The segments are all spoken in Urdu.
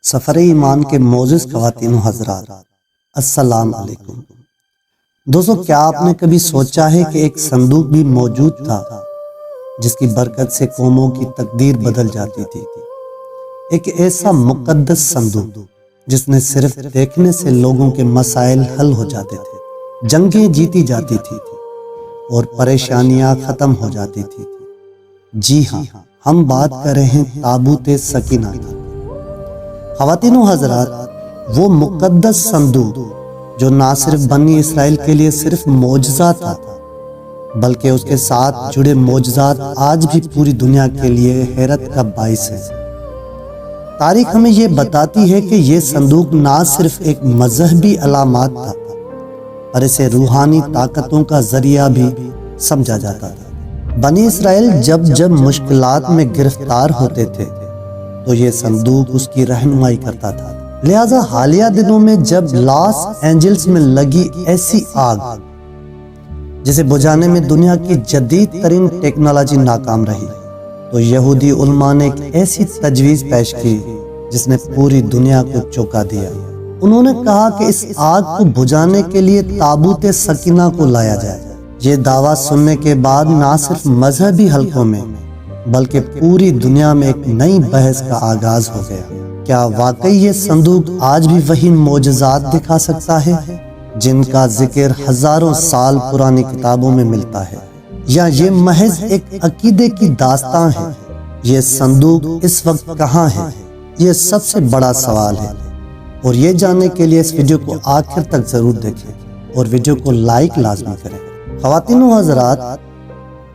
سفر ایمان کے معزز خواتین و حضرات، السلام علیکم۔ دوستو، کیا آپ نے کبھی سوچا ہے کہ ایک صندوق بھی موجود تھا جس کی برکت سے قوموں کی تقدیر بدل جاتی تھی؟ ایک ایسا مقدس صندوق جس نے صرف دیکھنے سے لوگوں کے مسائل حل ہو جاتے تھے، جنگیں جیتی جاتی تھی اور پریشانیاں ختم ہو جاتی تھی۔ جی ہاں، ہم بات کر رہے ہیں تابوت سکینہ کی۔ خواتین و حضرات، وہ مقدس صندوق جو نہ صرف بنی اسرائیل کے لیے صرف معجزہ تھا بلکہ اس کے ساتھ جڑے معجزات آج بھی پوری دنیا کے لیے حیرت کا باعث ہے۔ تاریخ ہمیں یہ بتاتی ہے کہ یہ صندوق نہ صرف ایک مذہبی علامات تھا پر اسے روحانی طاقتوں کا ذریعہ بھی سمجھا جاتا تھا۔ بنی اسرائیل جب مشکلات میں گرفتار ہوتے تھے تو یہ صندوق اس کی رہنمائی کرتا تھا۔ لہٰذا حالیہ دنوں میں جب لاس اینجلس میں لگی ایسی آگ جسے بجھانے میں دنیا کی جدید ترین ٹیکنالوجی ناکام رہی تو یہودی علماء نے ایک ایسی تجویز پیش کی جس نے پوری دنیا کو چونکا دیا۔ انہوں نے کہا کہ اس آگ کو بجھانے کے لیے تابوت سکینہ کو لایا جائے۔ یہ دعویٰ سننے کے بعد نہ صرف مذہبی حلقوں میں بلکہ پوری دنیا میں ایک نئی بحث کا آغاز ہو گیا۔ کیا واقعی یہ صندوق آج بھی وہی معجزات دکھا سکتا ہے جن کا ذکر ہزاروں سال پرانی کتابوں میں ملتا ہے، یا یہ محض ایک عقیدے کی داستان ہے؟ یہ صندوق اس وقت کہاں ہے؟ یہ سب سے بڑا سوال ہے، اور یہ جاننے کے لیے اس ویڈیو کو آخر تک ضرور دیکھیں اور ویڈیو کو لائک لازمی کریں۔ خواتین و حضرات،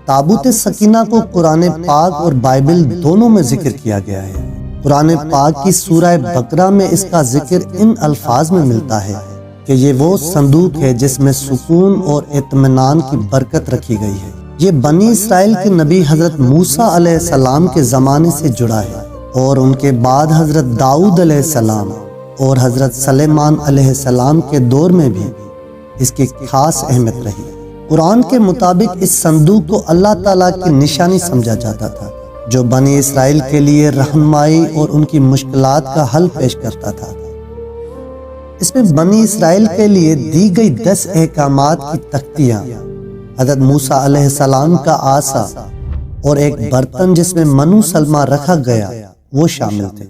تابوت سکینہ کو قرآن پاک اور بائبل دونوں میں ذکر کیا گیا ہے۔ قرآن پاک کی سورہ بقرہ میں اس کا ذکر ان الفاظ میں ملتا ہے کہ یہ وہ صندوق ہے جس میں سکون اور اطمینان کی برکت رکھی گئی ہے۔ یہ بنی اسرائیل کے نبی حضرت موسیٰ علیہ السلام کے زمانے سے جڑا ہے اور ان کے بعد حضرت داؤد علیہ السلام اور حضرت سلیمان علیہ السلام کے دور میں بھی اس کی خاص اہمیت رہی۔ قرآن کے مطابق اس صندوق کو اللہ تعالیٰ کی نشانی سمجھا جاتا تھا جو بنی اسرائیل کے لیے رہنمائی اور ان کی مشکلات کا حل پیش کرتا تھا۔ اس میں بنی اسرائیل کے لیے دی گئی 10 احکامات کی تختیاں، حضرت موسیٰ علیہ السلام کا عصا اور ایک برتن جس میں منو سلمہ رکھا گیا وہ شامل تھے۔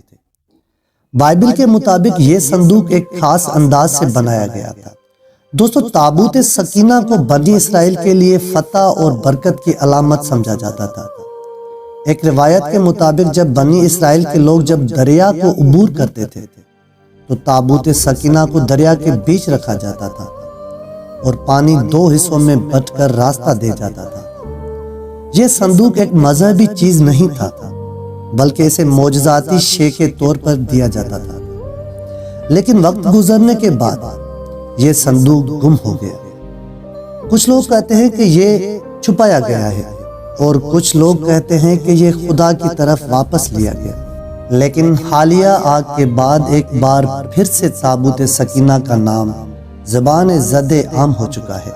بائبل کے مطابق یہ صندوق ایک خاص انداز سے بنایا گیا تھا۔ دوستو، تابوت سکینہ کو بنی اسرائیل کے لیے فتح اور برکت کی علامت سمجھا جاتا تھا۔ ایک روایت کے مطابق جب بنی اسرائیل کے لوگ جب دریا کو عبور کرتے تھے تو تابوت سکینہ کو دریا کے بیچ رکھا جاتا تھا اور پانی 2 حصوں میں بٹ کر راستہ دے جاتا تھا۔ یہ صندوق ایک مذہبی چیز نہیں تھا بلکہ اسے معجزاتی شے کے طور پر دیا جاتا تھا، لیکن وقت گزرنے کے بعد یہ صندوق گم ہو گیا۔ کچھ لوگ کہتے ہیں کہ یہ چھپایا گیا ہے اور کچھ لوگ کہتے ہیں کہ یہ خدا کی طرف واپس لیا گیا، لیکن حالیہ آگ کے بعد ایک بار پھر سے تابوت سکینہ کا نام زبان زد عام ہو چکا ہے۔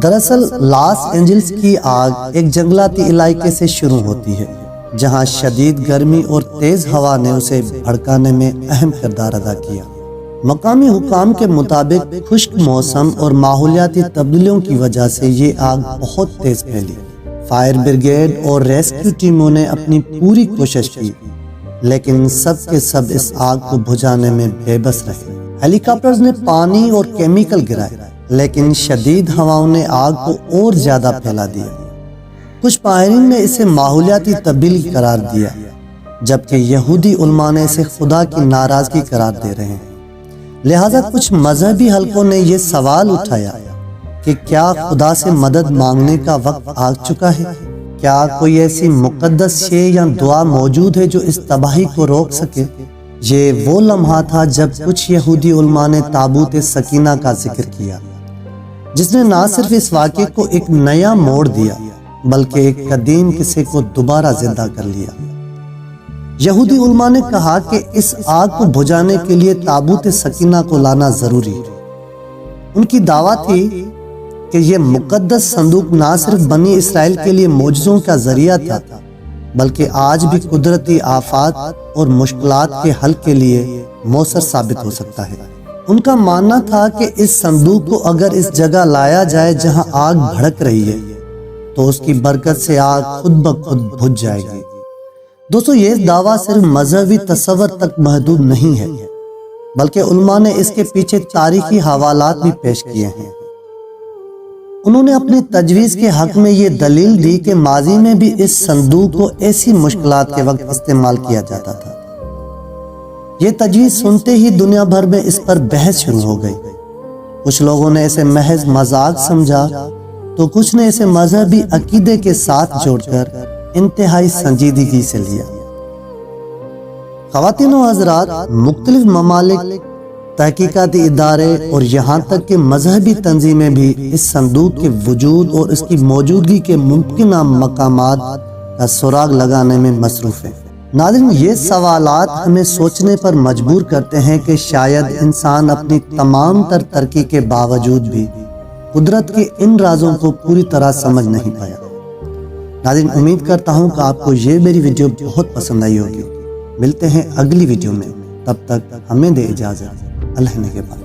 دراصل لاس اینجلس کی آگ ایک جنگلاتی علاقے سے شروع ہوتی ہے جہاں شدید گرمی اور تیز ہوا نے اسے بھڑکانے میں اہم کردار ادا کیا۔ مقامی حکام کے مطابق خشک موسم اور ماحولیاتی تبدیلیوں کی وجہ سے یہ آگ بہت تیز پھیلی۔ فائر بریگیڈ اور ریسکیو ٹیموں نے اپنی پوری کوشش کی لیکن سب کے سب اس آگ کو بجھانے میں بے بس رہے۔ ہیلی کاپٹرز نے پانی اور کیمیکل گرائے لیکن شدید ہواؤں نے آگ کو اور زیادہ پھیلا دیا۔ کچھ ماہرین نے اسے ماحولیاتی تبدیلی قرار دیا جبکہ یہودی علماء نے اسے خدا کی ناراضگی قرار دے رہے ہیں۔ لہٰذا کچھ مذہبی حلقوں نے یہ سوال اٹھایا کہ کیا خدا سے مدد مانگنے کا وقت آ چکا ہے؟ کیا کوئی ایسی مقدس شے یا دعا موجود ہے جو اس تباہی کو روک سکے؟ یہ وہ لمحہ تھا جب کچھ یہودی علماء نے تابوت سکینہ کا ذکر کیا جس نے نہ صرف اس واقعے کو ایک نیا موڑ دیا بلکہ ایک قدیم قصے کو دوبارہ زندہ کر لیا۔ یہودی علماء نے کہا کہ اس آگ کو بجھانے کے لیے تابوت سکینہ کو لانا ضروری ہے۔ ان کی دعویٰ تھی کہ یہ مقدس صندوق نہ صرف بنی اسرائیل کے لیے معجزوں کا ذریعہ تھا بلکہ آج بھی قدرتی آفات اور مشکلات کے حل کے لیے مؤثر ثابت ہو سکتا ہے۔ ان کا ماننا تھا کہ اس صندوق کو اگر اس جگہ لایا جائے جہاں آگ بھڑک رہی ہے تو اس کی برکت سے آگ خود بخود بجھ جائے گی۔ دوستو، یہ دعویٰ صرف مذہبی تصور تک محدود نہیں ہے، بلکہ علماء نے اس کے پیچھے تاریخی حوالات بھی پیش کیے ہیں۔ انہوں نے اپنی تجویز کے حق میں یہ دلیل دی کہ ماضی میں بھی اس صندوق کو ایسی مشکلات کے وقت استعمال کیا جاتا تھا۔ یہ تجویز سنتے ہی دنیا بھر میں اس پر بحث شروع ہو گئی۔ کچھ لوگوں نے اسے محض مذاق سمجھا تو کچھ نے اسے مذہبی عقیدے کے ساتھ جوڑ کر انتہائی سنجیدگی سے لیا۔ خواتین و حضرات، مختلف ممالک، تحقیقاتی ادارے اور یہاں تک کہ مذہبی تنظیمیں بھی اس صندوق کے وجود اور اس کی موجودگی کے ممکنہ مقامات کا سراغ لگانے میں مصروف ہیں۔ ناظرین، یہ سوالات ہمیں سوچنے پر مجبور کرتے ہیں کہ شاید انسان اپنی تمام تر ترقی کے باوجود بھی قدرت کے ان رازوں کو پوری طرح سمجھ نہیں پایا۔ ناظرین، امید کرتا ہوں کہ آپ کو یہ میری ویڈیو بہت پسند آئی ہوگی۔ ملتے ہیں اگلی ویڈیو میں، تب تک ہمیں دے اجازت۔ اللہ نے کے بعد